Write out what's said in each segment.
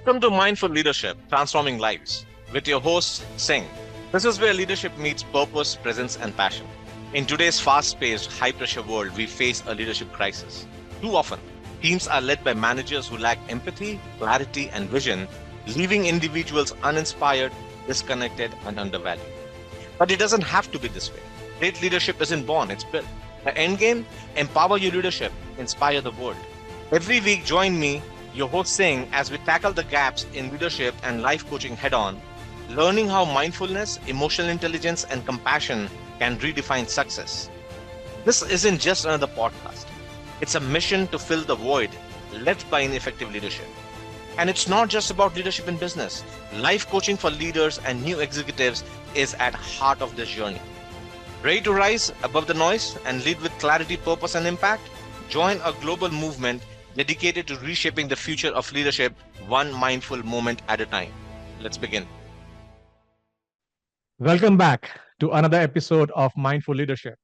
Welcome to Mindful Leadership, Transforming Lives, with your host, Singh. This is where leadership meets purpose, presence, and passion. In today's fast-paced, high-pressure world, we face a leadership crisis. Too often, teams are led by managers who lack empathy, clarity, and vision, leaving individuals uninspired, disconnected, and undervalued. But it doesn't have to be this way. Great leadership isn't born, it's built. The end game: empower your leadership, inspire the world. Every week, join me, your host Singh, as we tackle the gaps in leadership and life coaching head on, learning how mindfulness, emotional intelligence, and compassion can redefine success. This isn't just another podcast, it's a mission to fill the void left by ineffective leadership. And it's not just about leadership in business. Life coaching for leaders and new executives is at heart of this journey. Ready to rise above the noise and lead with clarity, purpose, and impact? Join a global movement dedicated to reshaping the future of leadership, one mindful moment at a time. Let's begin. Welcome back to another episode of Mindful Leadership,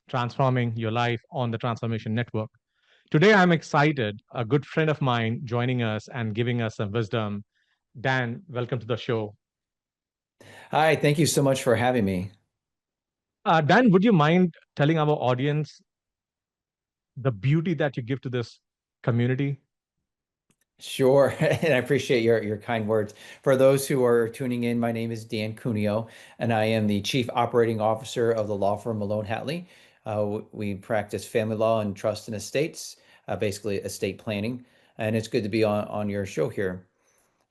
transforming your life on the Transformation Network. Today, I'm excited. A good friend of mine joining us and giving us some wisdom. Dan, welcome to the show. Hi, thank you so much for having me. Dan, would you mind telling our audience the beauty that you give to this community? Sure, and I appreciate your kind words. For those who are tuning in, my name is Dan Cunio, and I am the Chief Operating Officer of the law firm Malone Hatley. We practice family law and trust and estates, basically estate planning, and it's good to be on your show here.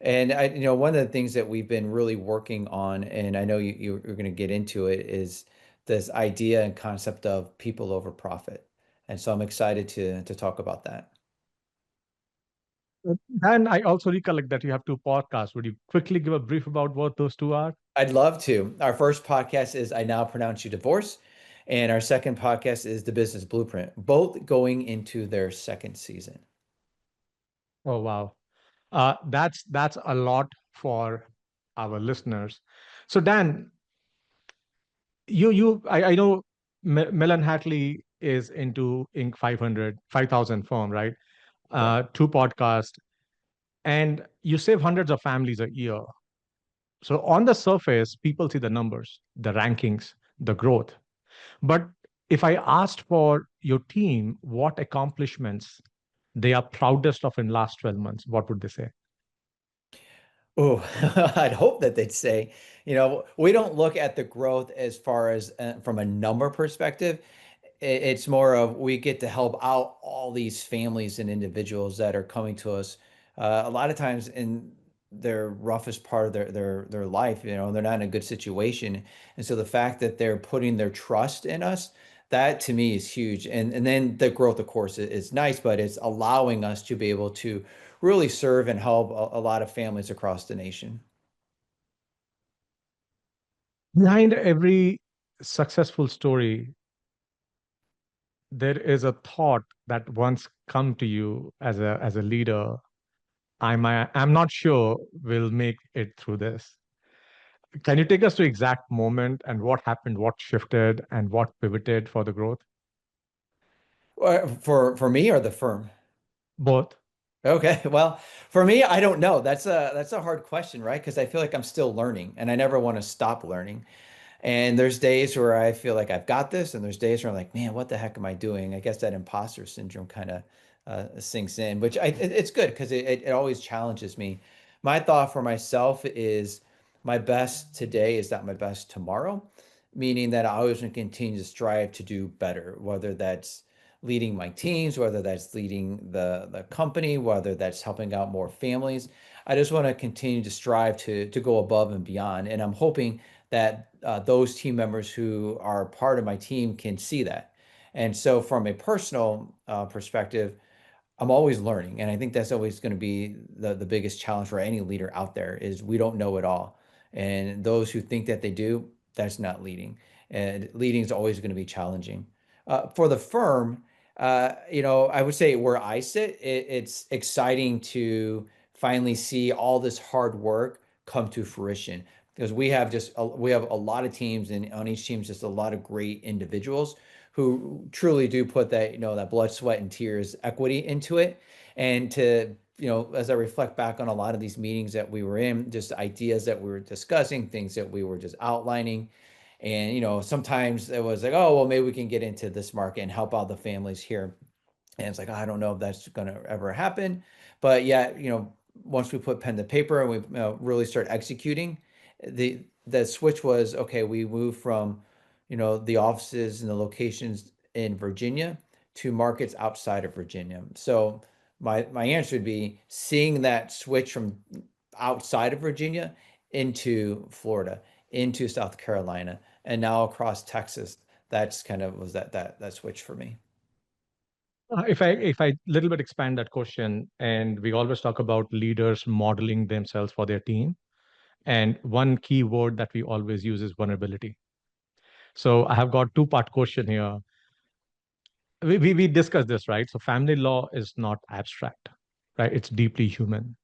And one of the things that we've been really working on, and I know you're going to get into it, is this idea and concept of people over profit. And so I'm excited to talk about that. Dan, I also recollect that you have two podcasts. Would you quickly give a brief about what those two are? I'd love to. Our first podcast is I Now Pronounce You Divorce, and our second podcast is The Business Blueprint, both going into their second season. Oh, wow. That's a lot for our listeners. So, Dan, I know Malone Hatley is into Inc. 500, 5,000 firm, right? Two podcasts, and you save hundreds of families a year. So on the surface, people see the numbers, the rankings, the growth. But if I asked for your team what accomplishments they are proudest of in last 12 months, what would they say? Oh, I'd hope that they'd say, we don't look at the growth as far as from a number perspective. It's more of we get to help out all these families and individuals that are coming to us a lot of times in their roughest part of their life. They're not in a good situation. And so the fact that they're putting their trust in us, that to me is huge. And then the growth, of course, is nice, but it's allowing us to be able to really serve and help a lot of families across the nation. Behind every successful story, there is a thought that once come to you as a leader. I'm not sure we'll make it through this. Can you take us to exact moment and what happened, what shifted, and what pivoted for the growth? For me or the firm? Both. Okay. Well, for me, I don't know. That's a hard question, right? Because I feel like I'm still learning and I never want to stop learning. And there's days where I feel like I've got this, and there's days where I'm like, man, what the heck am I doing? I guess that imposter syndrome kind of sinks in, which it's good because it always challenges me. My thought for myself is my best today is not my best tomorrow, meaning that I always want to continue to strive to do better, whether that's leading my teams, whether that's leading the company, whether that's helping out more families. I just want to continue to strive to go above and beyond. And I'm hoping that those team members who are part of my team can see that. And so from a personal perspective, I'm always learning. And I think that's always going to be the biggest challenge for any leader out there is we don't know it all. And those who think that they do, that's not leading. And leading is always going to be challenging. For the firm, I would say where I sit, it's exciting to finally see all this hard work come to fruition because we have a lot of teams, and on each team just a lot of great individuals who truly do put that blood, sweat, and tears equity into it. And to as I reflect back on a lot of these meetings that we were in, just ideas that we were discussing, things that we were just outlining. And, sometimes it was like, oh, well, maybe we can get into this market and help out the families here. And it's like, I don't know if that's going to ever happen. But yeah, once we put pen to paper and we really start executing, the switch was, okay, we moved from, the offices and the locations in Virginia to markets outside of Virginia. So my answer would be seeing that switch from outside of Virginia into Florida, into South Carolina, and now across Texas. That's kind of was that switch for me. If I little bit expand that question, and we always talk about leaders modeling themselves for their team, and one key word that we always use is vulnerability. So I have got two-part question here. We discussed this, right? So family law is not abstract, right? It's deeply human.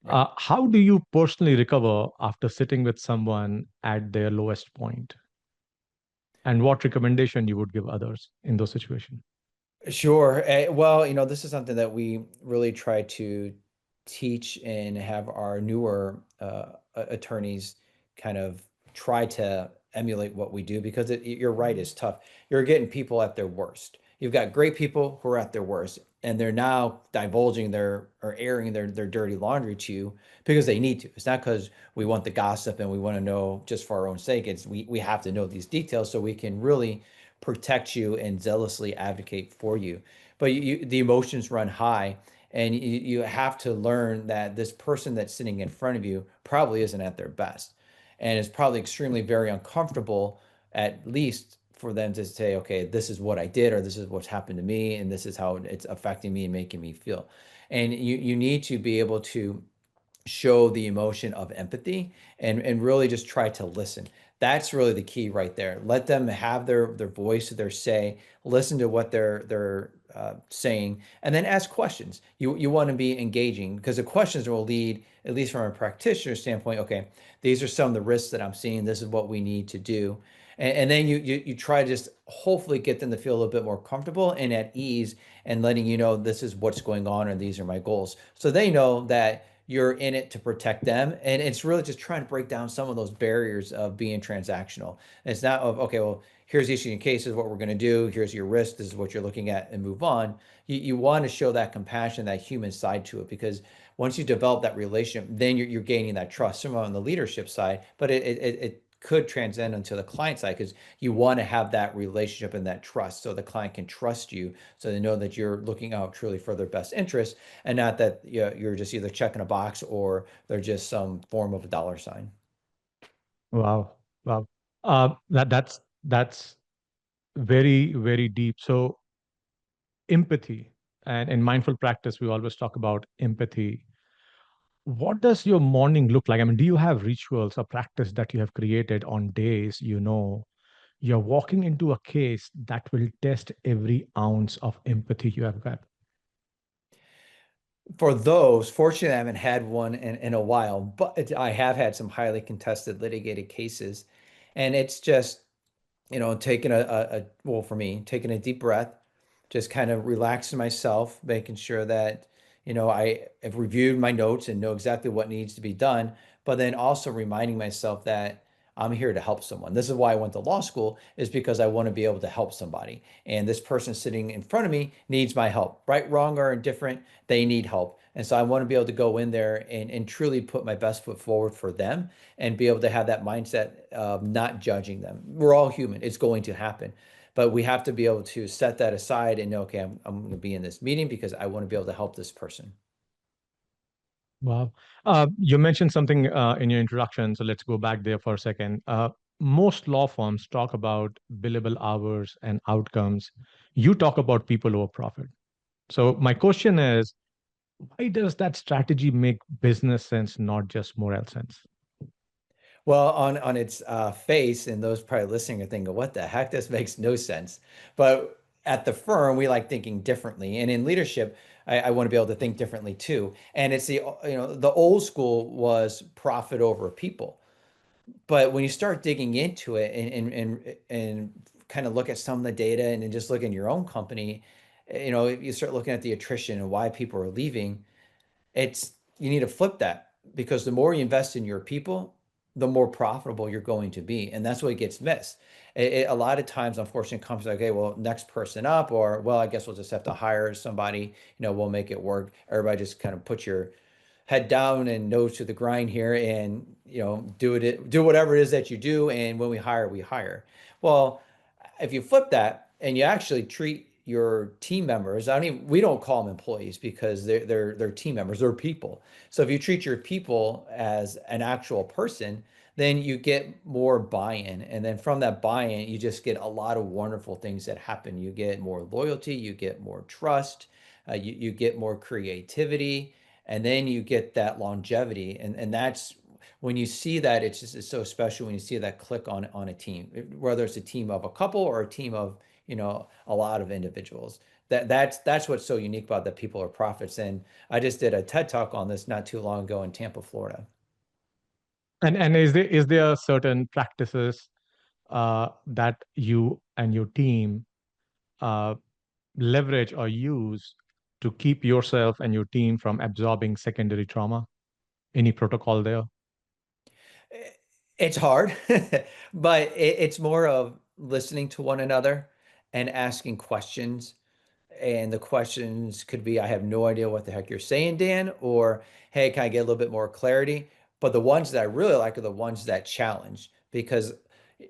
Right. How do you personally recover after sitting with someone at their lowest point? And what recommendation you would give others in those situations? Sure. Well, this is something that we really try to teach and have our newer attorneys kind of try to emulate what we do because you're right, it's tough. You're getting people at their worst. You've got great people who are at their worst, and they're now divulging or airing their dirty laundry to you because they need to. It's not because we want the gossip and we want to know just for our own sake. It's we have to know these details so we can really protect you and zealously advocate for you. But the emotions run high, and you have to learn that this person that's sitting in front of you probably isn't at their best, and it's probably extremely very uncomfortable, at least for them to say, okay, this is what I did, or this is what's happened to me, and this is how it's affecting me and making me feel. And you need to be able to show the emotion of empathy and really just try to listen. That's really the key right there. Let them have their voice, their say, listen to what they're saying, and then ask questions. You want to be engaging because the questions will lead, at least from a practitioner standpoint, okay, these are some of the risks that I'm seeing. This is what we need to do. And then you try to just hopefully get them to feel a little bit more comfortable and at ease and letting you know this is what's going on and these are my goals. So they know that you're in it to protect them. And it's really just trying to break down some of those barriers of being transactional. It's not of, okay, well, here's the issue in cases, what we're going to do. Here's your risk. This is what you're looking at and move on. You want to show that compassion, that human side to it, because once you develop that relationship, then you're gaining that trust, some on the leadership side, but it could transcend into the client side because you want to have that relationship and that trust so the client can trust you so they know that you're looking out truly for their best interest and not that you're just either checking a box or they're just some form of a dollar sign. Wow, wow. That's very, very deep. So empathy, and in mindful practice, we always talk about empathy. What does your morning look like? I mean, do you have rituals or practice that you have created on days you're walking into a case that will test every ounce of empathy you have got? For those, fortunately, I haven't had one in a while, but I have had some highly contested litigated cases. And it's just, taking well, for me, taking a deep breath, just kind of relaxing myself, making sure that, I have reviewed my notes and know exactly what needs to be done, but then also reminding myself that I'm here to help someone. This is why I went to law school, is because I want to be able to help somebody. And this person sitting in front of me needs my help. Right, wrong, or indifferent, they need help. And so I want to be able to go in there and truly put my best foot forward for them and be able to have that mindset of not judging them. We're all human. It's going to happen. But we have to be able to set that aside and know, okay, I'm going to be in this meeting because I want to be able to help this person. Wow. You mentioned something in your introduction, so let's go back there for a second. Most law firms talk about billable hours and outcomes. You talk about people over profit. So my question is, why does that strategy make business sense, not just moral sense? Well, on its face, and those probably listening are thinking, "What the heck? This makes no sense." But at the firm, we like thinking differently, and in leadership, I want to be able to think differently too. And it's the old school was profit over people, but when you start digging into it and kind of look at some of the data and then just look in your own company, you start looking at the attrition and why people are leaving. It's you need to flip that because the more you invest in your people, the more profitable you're going to be, and that's what gets missed. A lot of times, unfortunately, it comes like, okay, well, next person up, or well, I guess we'll just have to hire somebody. We'll make it work. Everybody just kind of put your head down and nose to the grind here, and do whatever it is that you do. And when we hire, we hire. Well, if you flip that and you actually treat your team members, we don't call them employees because they're team members, they're people. So if you treat your people as an actual person, then you get more buy-in. And then from that buy-in, you just get a lot of wonderful things that happen. You get more loyalty, you get more trust, you get more creativity, and then you get that longevity. And that's when you see that, it's so special when you see that click on a team, whether it's a team of a couple or a team of a lot of individuals. That's what's so unique about that people are prophets. And I just did a TED talk on this not too long ago in Tampa, Florida. And is there certain practices that you and your team uh, leverage or use to keep yourself and your team from absorbing secondary trauma? Any protocol there? It's hard, but it's more of listening to one another and asking questions. And the questions could be, I have no idea what the heck you're saying, Dan, or hey, can I get a little bit more clarity? But the ones that I really like are the ones that challenge, because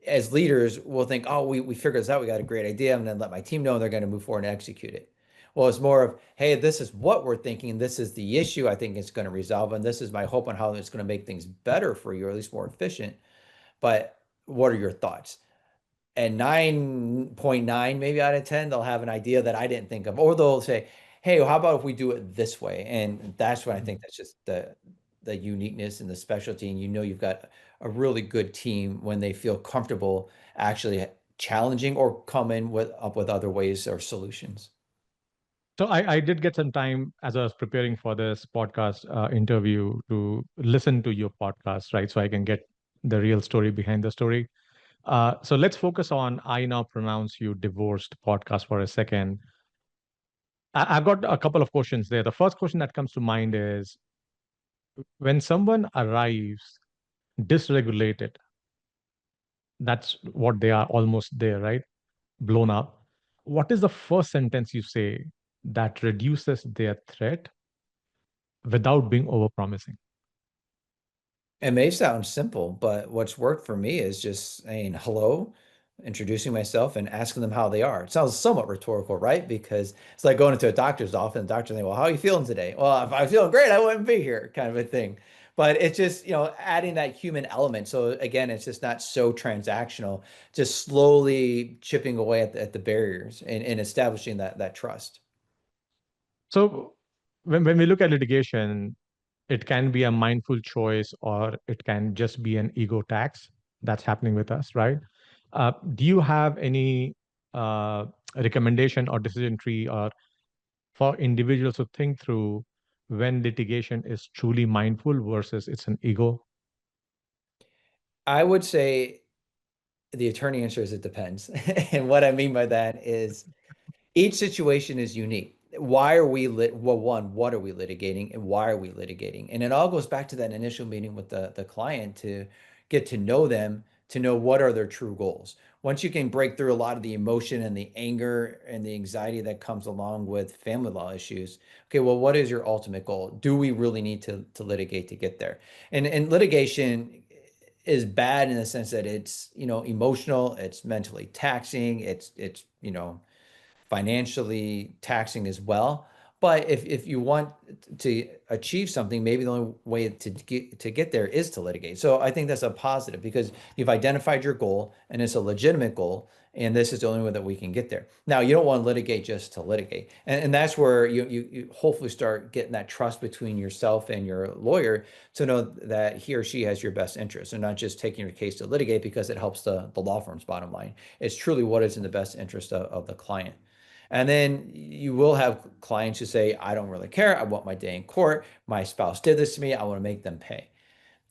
as leaders, we'll think, oh, we figured this out. We got a great idea. I'm going to let my team know, and they're going to move forward and execute it. Well, it's more of, hey, this is what we're thinking. This is the issue I think it's going to resolve. And this is my hope on how it's going to make things better for you, or at least more efficient. But what are your thoughts? And 9.9 maybe out of 10, they'll have an idea that I didn't think of, or they'll say, hey, well, how about if we do it this way? And that's when I think that's just the uniqueness and the specialty. And you've got a really good team when they feel comfortable actually challenging or come in up with other ways or solutions. So I did get some time as I was preparing for this podcast interview to listen to your podcast, right? So I can get the real story behind the story. So let's focus on I Now Pronounce You Divorced podcast for a second. I've got a couple of questions there. The first question that comes to mind is when someone arrives dysregulated, that's what they are, almost there, right? Blown up. What is the first sentence you say that reduces their threat without being overpromising? It may sound simple, but what's worked for me is just saying hello, introducing myself, and asking them how they are. It sounds somewhat rhetorical, right? Because it's like going into a doctor's office and the doctor saying, well, how are you feeling today? Well, if I'm feeling great, I wouldn't be here, kind of a thing. But it's just, adding that human element. So again, it's just not so transactional, just slowly chipping away at the barriers and establishing that trust. So when we look at litigation, it can be a mindful choice or it can just be an ego tax that's happening with us, right? Do you have any recommendation or decision tree or for individuals to think through when litigation is truly mindful versus it's an ego? I would say the attorney answer is it depends. And what I mean by that is each situation is unique. Why are we well, one, what are we litigating and why are we litigating? And it all goes back to that initial meeting with the client to get to know them, to know what are their true goals. Once you can break through a lot of the emotion and the anger and the anxiety that comes along with family law issues, okay, well, what is your ultimate goal? Do we really need to litigate to get there? And litigation is bad in the sense that it's, emotional, it's mentally taxing, it's financially taxing as well. But if you want to achieve something, maybe the only way to get there is to litigate. So I think that's a positive because you've identified your goal and it's a legitimate goal, and this is the only way that we can get there. Now, you don't want to litigate just to litigate, and that's where you hopefully start getting that trust between yourself and your lawyer to know that he or she has your best interest, and not just taking your case to litigate because it helps the law firm's bottom line. It's truly what is in the best interest of the client. And then you will have clients who say, I don't really care. I want my day in court. My spouse did this to me. I want to make them pay.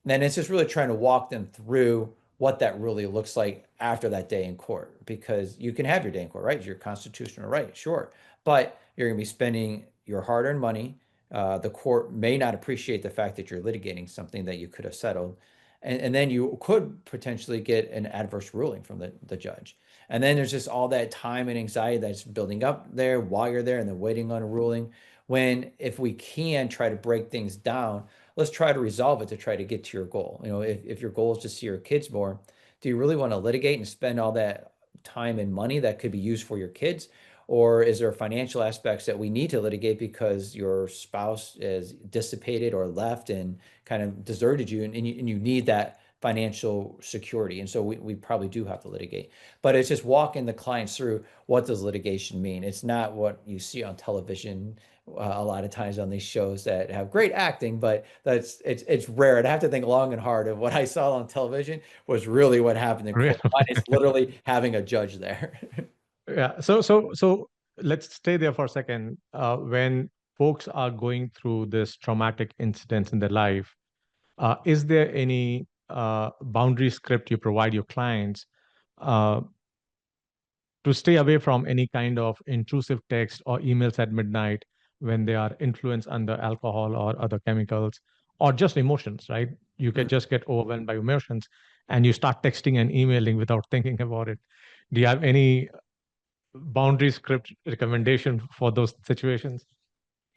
And it's just really trying to walk them through what that really looks like after that day in court, because you can have your day in court, right? It's your constitutional right, sure. But you're going to be spending your hard-earned money, The court may not appreciate the fact that you're litigating something that you could have settled. And then you could potentially get an adverse ruling from the judge. And then there's just all that time and anxiety that's building up there while you're there and then waiting on a ruling. When if we can try to break things down, let's try to resolve it to try to get to your goal. If your goal is to see your kids more, do you really want to litigate and spend all that time and money that could be used for your kids? Or is there financial aspects that we need to litigate because your spouse is dissipated or left and kind of deserted you, and you need that financial security? And so we probably do have to litigate. But it's just walking the clients through, what does litigation mean? It's not what you see on television a lot of times on these shows that have great acting, but it's rare. I'd have to think long and hard of what I saw on television was really what happened in Really? court. Mine is literally having a judge there. Yeah. So let's stay there for a second. When folks are going through this traumatic incidents in their life, is there any boundary script you provide your clients uh, to stay away from any kind of intrusive text or emails at midnight when they are influenced under alcohol or other chemicals or just emotions, right? You can just get overwhelmed by emotions and you start texting and emailing without thinking about it. Do you have any boundary script recommendation for those situations?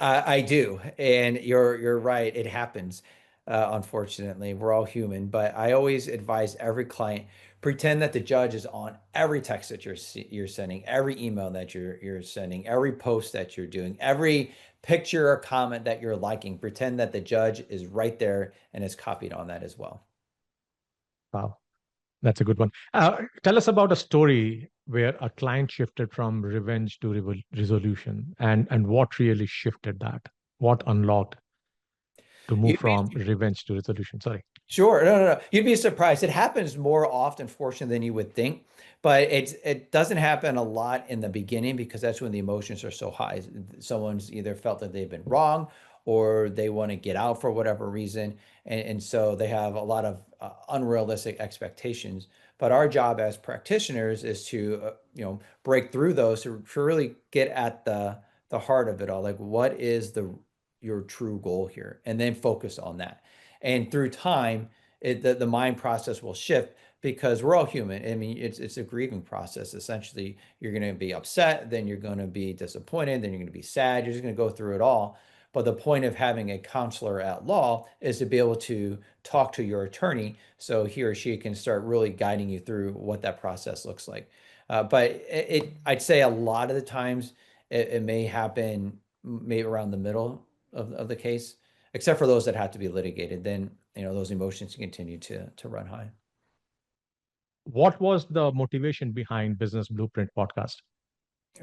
I do, and you're right. It happens. Unfortunately, we're all human, but I always advise every client, pretend that the judge is on every text that you're sending, every email that you're sending, every post that you're doing, every picture or comment that you're liking. Pretend that the judge is right there and is copied on that as well. Wow, that's a good one. Tell us about a story where a client shifted from revenge to resolution, and what really shifted that? What unlocked to move You'd from be revenge to resolution? Sorry. Sure. No, no, no. You'd be surprised. It happens more often, fortunately, than you would think. But it doesn't happen a lot in the beginning because that's when the emotions are so high. Someone's either felt that they've been wrong or they want to get out for whatever reason. And so they have a lot of unrealistic expectations. But our job as practitioners is to, break through those to really get at the heart of it all. Like, what is your true goal here? And then focus on that. And through time, the mind process will shift because we're all human. I mean, it's a grieving process. Essentially, you're going to be upset, then you're going to be disappointed, then you're going to be sad. You're just going to go through it all. But the point of having a counselor at law is to be able to talk to your attorney so he or she can start really guiding you through what that process looks like. But I'd say a lot of the times it may happen maybe around the middle of the case, except for those that have to be litigated. Then, those emotions continue to run high. What was the motivation behind Business Blueprint podcast?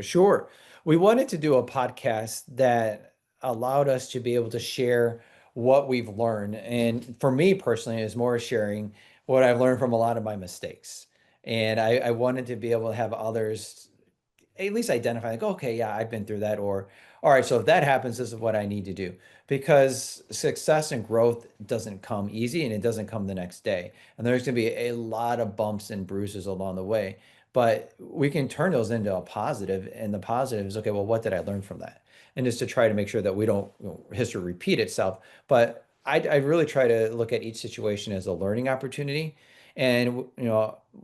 Sure. We wanted to do a podcast that allowed us to be able to share what we've learned. And for me personally, is more sharing what I've learned from a lot of my mistakes. And I wanted to be able to have others at least identify, like, okay, yeah, I've been through that, or all right, so if that happens, this is what I need to do. Because success and growth doesn't come easy and it doesn't come the next day. And there's going to be a lot of bumps and bruises along the way. But we can turn those into a positive, and the positive is, okay, well, what did I learn from that? And just to try to make sure that we don't, history repeat itself. But I really try to look at each situation as a learning opportunity. And,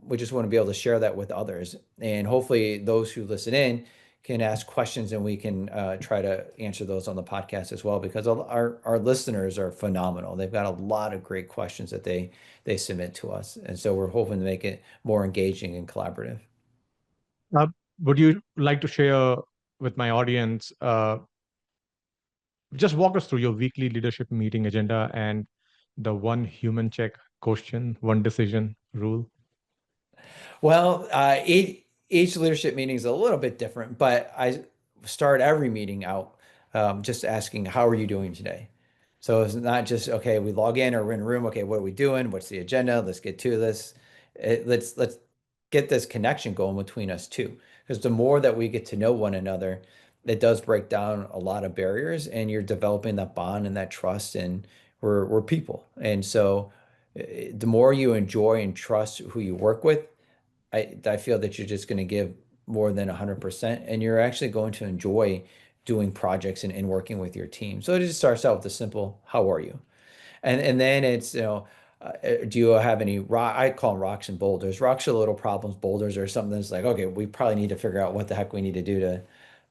we just want to be able to share that with others. And hopefully those who listen in can ask questions and we can try to answer those on the podcast as well, because our listeners are phenomenal. They've got a lot of great questions that they submit to us. And so we're hoping to make it more engaging and collaborative. Uh, would you like to share with my audience, just walk us through your weekly leadership meeting agenda and the one human check question, one decision rule? Well, each leadership meeting is a little bit different, but I start every meeting out just asking, how are you doing today? So it's not just, okay, we log in or we're in a room. Okay, what are we doing? What's the agenda? Let's get to this. Let's get this connection going between us too. Because the more that we get to know one another, it does break down a lot of barriers, and you're developing that bond and that trust, and we're people. And so the more you enjoy and trust who you work with, I feel that you're just going to give more than 100%, and you're actually going to enjoy doing projects and working with your team. So it just starts out with the simple, how are you? And then it's, do you have any rock? I call them rocks and boulders. Rocks are little problems. Boulders are something that's like, okay, we probably need to figure out what the heck we need to do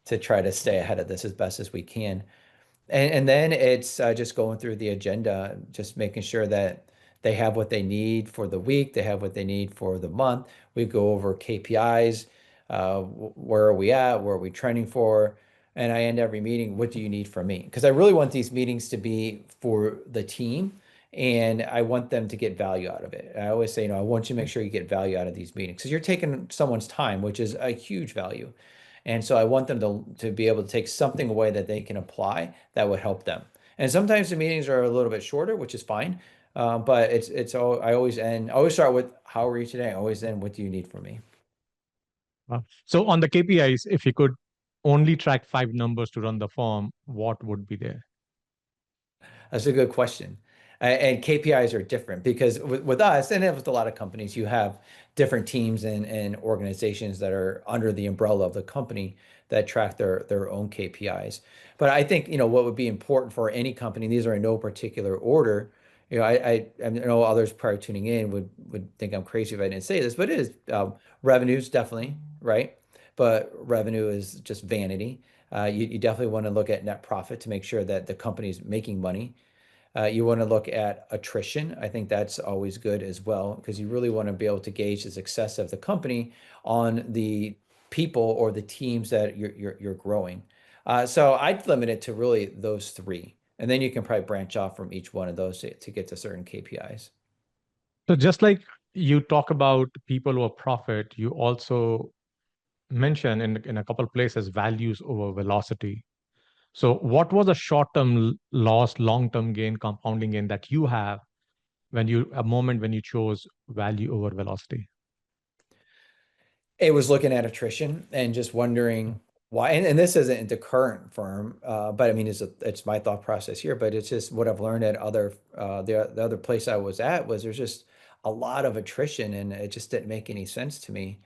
to try to stay ahead of this as best as we can. And then it's just going through the agenda, just making sure that they have what they need for the week, they have what they need for the month. We go over KPIs, where are we at, where are we trending for? And I end every meeting, what do you need from me? Because I really want these meetings to be for the team and I want them to get value out of it. I always say, I want you to make sure you get value out of these meetings because you're taking someone's time, which is a huge value. And so I want them to be able to take something away that they can apply that would help them. And sometimes the meetings are a little bit shorter, which is fine. But it's all I always start with how are you today? I always end what do you need from me? So on the KPIs, if you could only track 5 numbers to run the firm, what would be there? That's a good question. And KPIs are different because with us, and with a lot of companies, you have different teams and organizations that are under the umbrella of the company that track their own KPIs. But I think, what would be important for any company, these are in no particular order. I know others probably tuning in would think I'm crazy if I didn't say this, but it is revenues definitely, right? But revenue is just vanity. You definitely want to look at net profit to make sure that the company's making money. You want to look at attrition. I think that's always good as well because you really want to be able to gauge the success of the company on the people or the teams that you're growing. So I'd limit it to really those three, and then you can probably branch off from each one of those to get to certain KPIs. So just like you talk about people over profit, you also mention in a couple of places values over velocity. So what was a short-term loss, long-term gain, compounding gain that you have when a moment when you chose value over velocity? It was looking at attrition and just wondering why. And this isn't the current firm, but I mean, it's my thought process here. But it's just what I've learned at the other place I was at was there's just a lot of attrition, and it just didn't make any sense to me.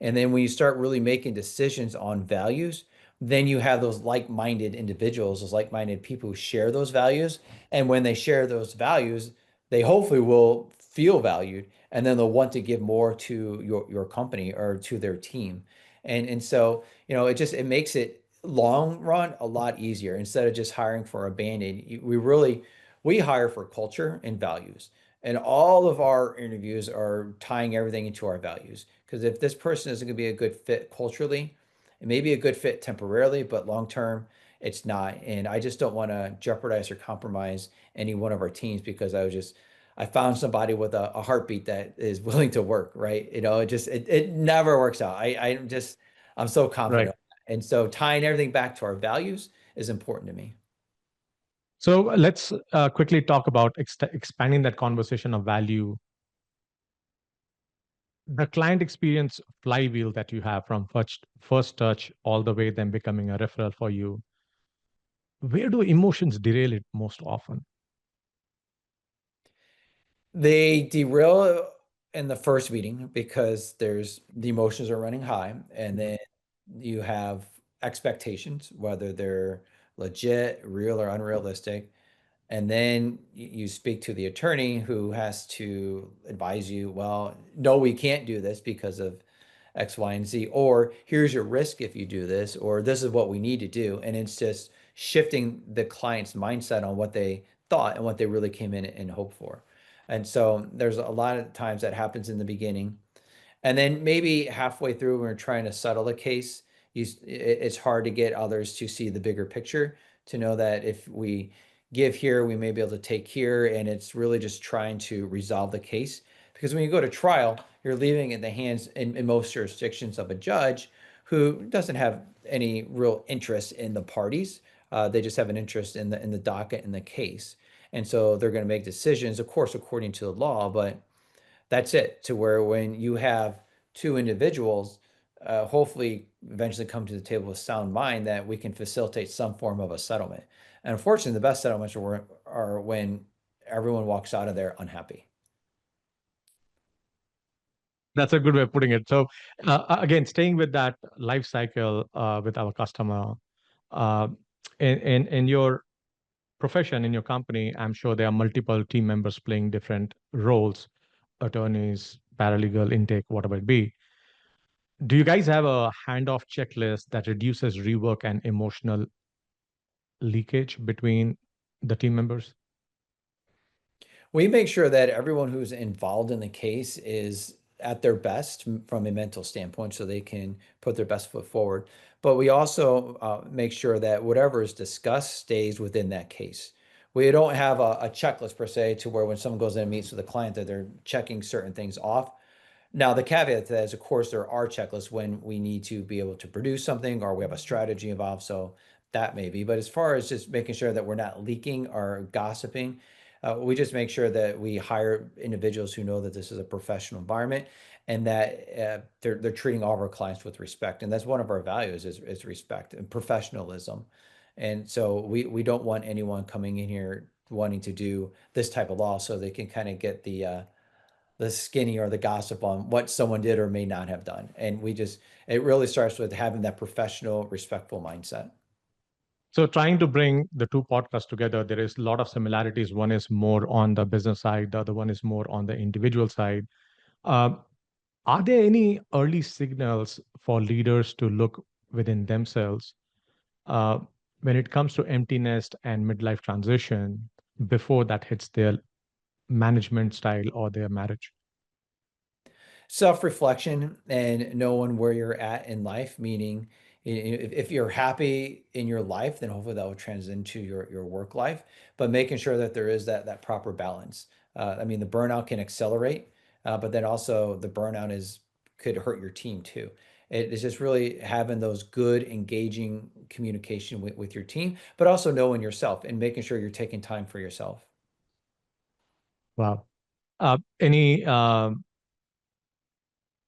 And then when you start really making decisions on values, then you have those like-minded individuals, those like-minded people who share those values. And when they share those values, they hopefully will feel valued and then they'll want to give more to your company or to their team. And so, it makes it long run a lot easier instead of just hiring for a band-aid. We hire for culture and values. And all of our interviews are tying everything into our values. Because if this person isn't going to be a good fit culturally, it may be a good fit temporarily, but long term, it's not. And I just don't want to jeopardize or compromise any one of our teams because I found somebody with a heartbeat that is willing to work, right? It never works out. I'm so Right. confident. And so tying everything back to our values is important to me. So let's quickly talk about expanding that conversation of value. The client experience flywheel that you have from first touch all the way then becoming a referral for you. Where do emotions derail it most often? They derail in the first meeting because the emotions are running high, and then you have expectations, whether they're legit, real, or unrealistic. And then you speak to the attorney who has to advise you, well, no, we can't do this because of X, Y, and Z, or here's your risk if you do this, or this is what we need to do. And it's just shifting the client's mindset on what they thought and what they really came in and hoped for. And so there's a lot of times that happens in the beginning. And then maybe halfway through, when we're trying to settle a case, it's hard to get others to see the bigger picture, to know that if we give here, we may be able to take here. And it's really just trying to resolve the case. Because when you go to trial, you're leaving it in the hands, in most jurisdictions, of a judge who doesn't have any real interest in the parties. They just have an interest in the docket and the case. And so they're going to make decisions, of course, according to the law, but that's it. To where when you have two individuals, hopefully eventually come to the table with sound mind that we can facilitate some form of a settlement. And unfortunately, the best settlements are when everyone walks out of there unhappy. That's a good way of putting it. So again, staying with that life cycle with our customer, Uh, in your profession, in your company, I'm sure there are multiple team members playing different roles, attorneys, paralegal, intake, whatever it be. Do you guys have a handoff checklist that reduces rework and emotional leakage between the team members? We make sure that everyone who's involved in the case is at their best from a mental standpoint so they can put their best foot forward. But we also make sure that whatever is discussed stays within that case. We don't have a checklist per se to where when someone goes in and meets with a client that they're checking certain things off. Now, the caveat to that is, of course, there are checklists when we need to be able to produce something or we have a strategy involved. So that may be. But as far as just making sure that we're not leaking or gossiping, we just make sure that we hire individuals who know that this is a professional environment and that they're treating all of our clients with respect. And that's one of our values is respect and professionalism. And so we don't want anyone coming in here wanting to do this type of law so they can kind of get the skinny or the gossip on what someone did or may not have done. And it really starts with having that professional, respectful mindset. So trying to bring the two podcasts together, there is a lot of similarities. One is more on the business side, the other one is more on the individual side. Uh, are there any early signals for leaders to look within themselves uh, when it comes to empty nest and midlife transition before that hits their management style or their marriage? Self-reflection and knowing where you're at in life, meaning if you're happy in your life, then hopefully that will translate into your work life, but making sure that there is that proper balance. I mean, the burnout can accelerate, but then also the burnout could hurt your team too. It is just really having those good, engaging communication with your team, but also knowing yourself and making sure you're taking time for yourself. Wow. Any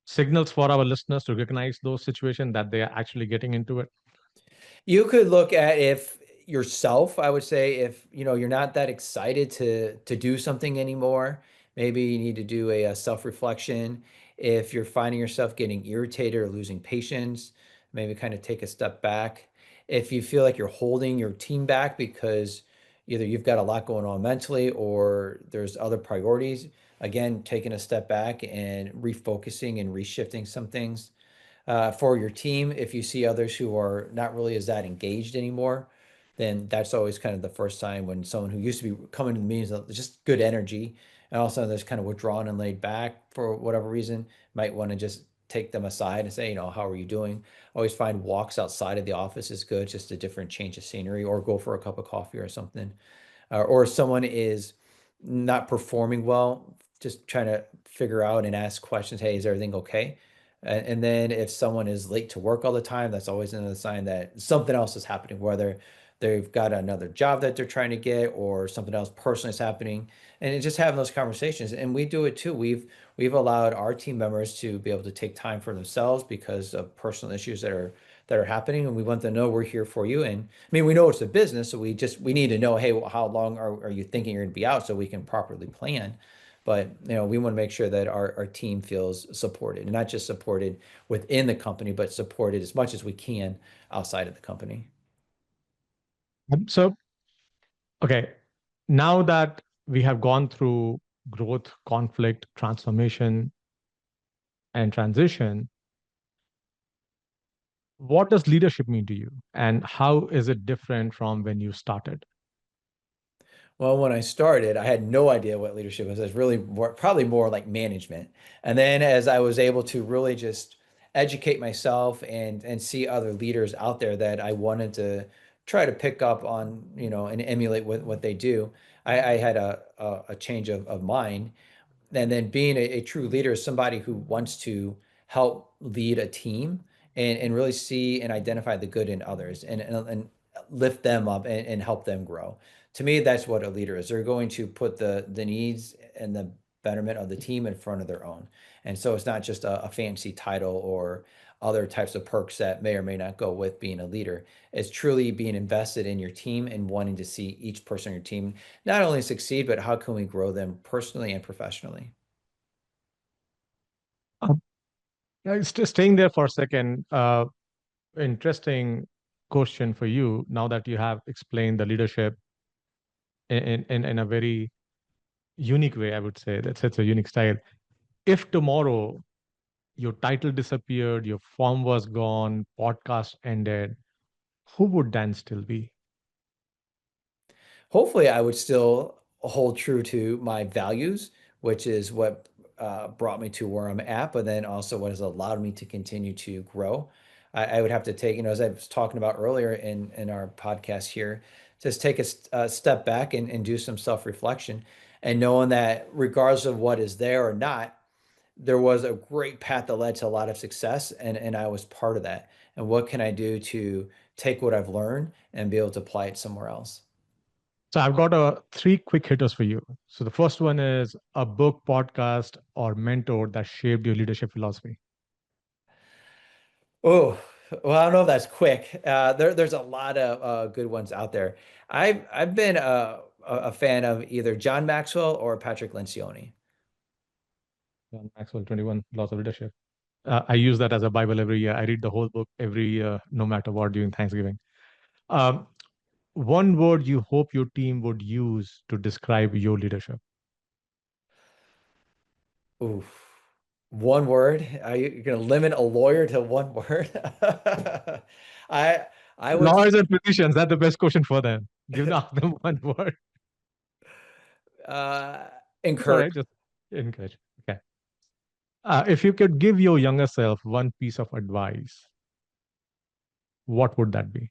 signals for our listeners to recognize those situations that they are actually getting into it? You could look at if yourself, I would say, if you're not that excited to do something anymore, maybe you need to do a self-reflection. If you're finding yourself getting irritated or losing patience, maybe kind of take a step back. If you feel like you're holding your team back because either you've got a lot going on mentally or there's other priorities, again, taking a step back and refocusing and reshifting some things for your team. If you see others who are not really as that engaged anymore, then that's always kind of the first sign when someone who used to be coming to the meetings with just good energy and all of a sudden there's kind of withdrawn and laid back for whatever reason, might want to just take them aside and say, how are you doing? Always find walks outside of the office is good, just a different change of scenery, or go for a cup of coffee or something. Or someone is not performing well, just trying to figure out and ask questions. Hey, is everything okay? And then if someone is late to work all the time, that's always another sign that something else is happening, whether they've got another job that they're trying to get or something else personally is happening. And it's just having those conversations. And we do it too. We've allowed our team members to be able to take time for themselves because of personal issues that are happening. And we want them to know we're here for you. And I mean, we know it's a business, so we need to know, hey, well, how long are you thinking you're gonna be out so we can properly plan. But we want to make sure that our team feels supported, and not just supported within the company, but supported as much as we can outside of the company. So, okay, now that we have gone through growth, conflict, transformation, and transition, what does leadership mean to you? And how is it different from when you started? Well, when I started, I had no idea what leadership was. It was really probably more like management. And then as I was able to really just educate myself and see other leaders out there that I wanted to try to pick up on, and emulate what they do, I had a change of mind. And then being a true leader is somebody who wants to help lead a team and really see and identify the good in others and lift them up and help them grow. To me, that's what a leader is. They're going to put the needs and the betterment of the team in front of their own. And so it's not just a fancy title or other types of perks that may or may not go with being a leader. It's truly being invested in your team and wanting to see each person on your team not only succeed, but how can we grow them personally and professionally? Staying there for a second, interesting. question for you, now that you have explained the leadership in a very unique way, I would say, that's a unique style. If tomorrow your title disappeared, your form was gone, podcast ended, who would Dan still be? Hopefully, I would still hold true to my values, which is what brought me to where I'm at, but then also what has allowed me to continue to grow. I would have to take, as I was talking about earlier in our podcast here, just take a step back and do some self-reflection, and knowing that regardless of what is there or not, there was a great path that led to a lot of success, and I was part of that. And what can I do to take what I've learned and be able to apply it somewhere else? So I've got three quick hitters for you. So the first one is a book, podcast, or mentor that shaped your leadership philosophy. Oh, well, I don't know if that's quick. There's a lot of good ones out there. I've been a fan of either John Maxwell or Patrick Lencioni. John Maxwell, 21 Laws of Leadership. I use that as a Bible every year. I read the whole book every year, no matter what, during Thanksgiving. Um, One word you hope your team would use to describe your leadership. Oof. One word? Are you going to limit a lawyer to one word? I I would Lawyers and physicians, that's the best question for them. Give them one word. uh, It's all encourage. right, just encourage. Okay. If you could give your younger self one piece of advice, what would that be?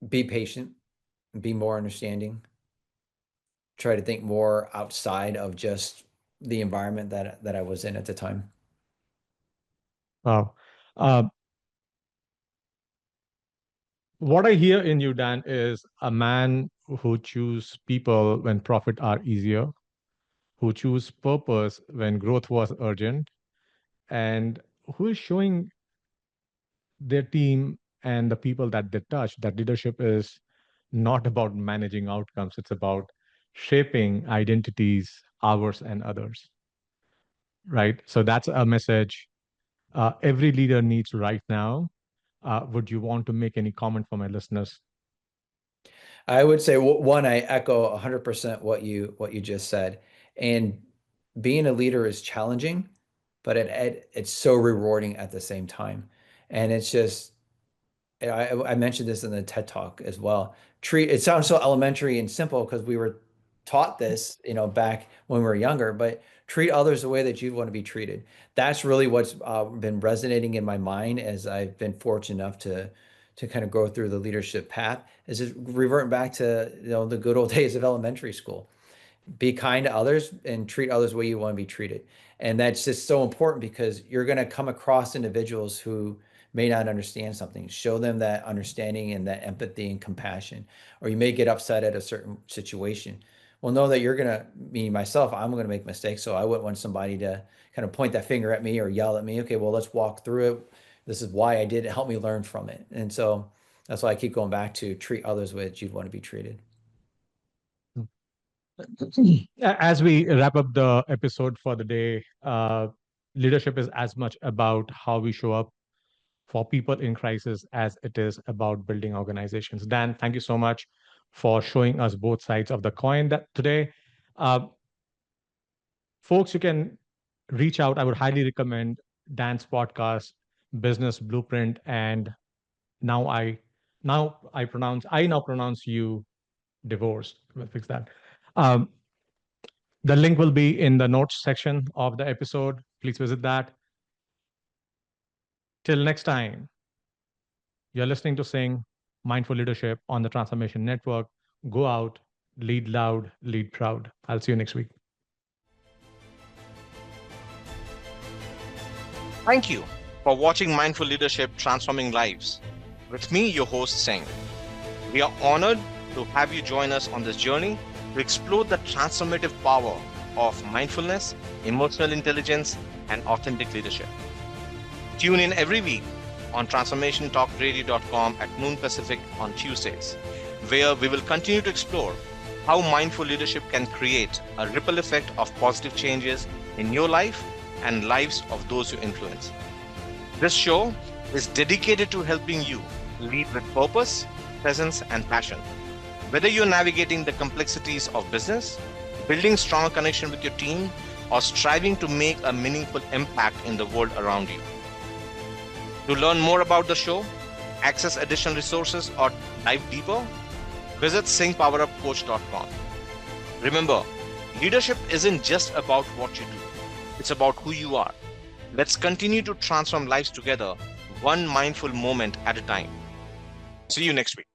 Be patient, be more understanding, try to think more outside of just the environment that I was in at the time. Wow. Uh, what I hear in you, Dan, is a man who choose people when profit are easier, who choose purpose when growth was urgent, and who is showing their team and the people that they touch that leadership is not about managing outcomes, it's about shaping identities, ours and others, right? So that's a message every leader needs right now. Would you want to make any comment for my listeners? I would say one, I echo 100% what you just said. And being a leader is challenging, but it's so rewarding at the same time. And it's just I mentioned this in the TED Talk as well. It sounds so elementary and simple because we were taught this, back when we were younger, but treat others the way that you'd want to be treated. That's really what's been resonating in my mind as I've been fortunate enough to kind of go through the leadership path, is just reverting back to, the good old days of elementary school. Be kind to others and treat others the way you want to be treated. And that's just so important because you're going to come across individuals who may not understand something. Show them that understanding and that empathy and compassion. Or you may get upset at a certain situation. Well, know that me, myself, I'm going to make mistakes. So I wouldn't want somebody to kind of point that finger at me or yell at me. Okay, well, let's walk through it. This is why I did it. Help me learn from it. And so that's why I keep going back to treat others the way that you'd want to be treated. As we wrap up the episode for the day, leadership is as much about how we show up for people in crisis as it is about building organizations. Dan, thank you so much for showing us both sides of the coin that today. Uh, Folks, you can reach out. I would highly recommend Dan's podcast, Business Blueprint, and now I now pronounce you divorced. We'll fix that. Um, the link will be in the notes section of the episode. Please visit that. Till next time, you're listening to Sing Mindful Leadership on the Transformation Network. Go out, lead loud, lead proud. I'll see you next week. Thank you for watching Mindful Leadership Transforming Lives. With me, your host, Singh. We are honored to have you join us on this journey to explore the transformative power of mindfulness, emotional intelligence, and authentic leadership. Tune in every week on transformationtalkradio.com at noon Pacific on Tuesdays, where we will continue to explore how mindful leadership can create a ripple effect of positive changes in your life and lives of those you influence. This show is dedicated to helping you lead with purpose, presence, and passion. Whether you're navigating the complexities of business, building strong connection with your team, or striving to make a meaningful impact in the world around you. To learn more about the show, access additional resources, or dive deeper, visit singhpowerupcoach.com. Remember, leadership isn't just about what you do, it's about who you are. Let's continue to transform lives together, one mindful moment at a time. See you next week.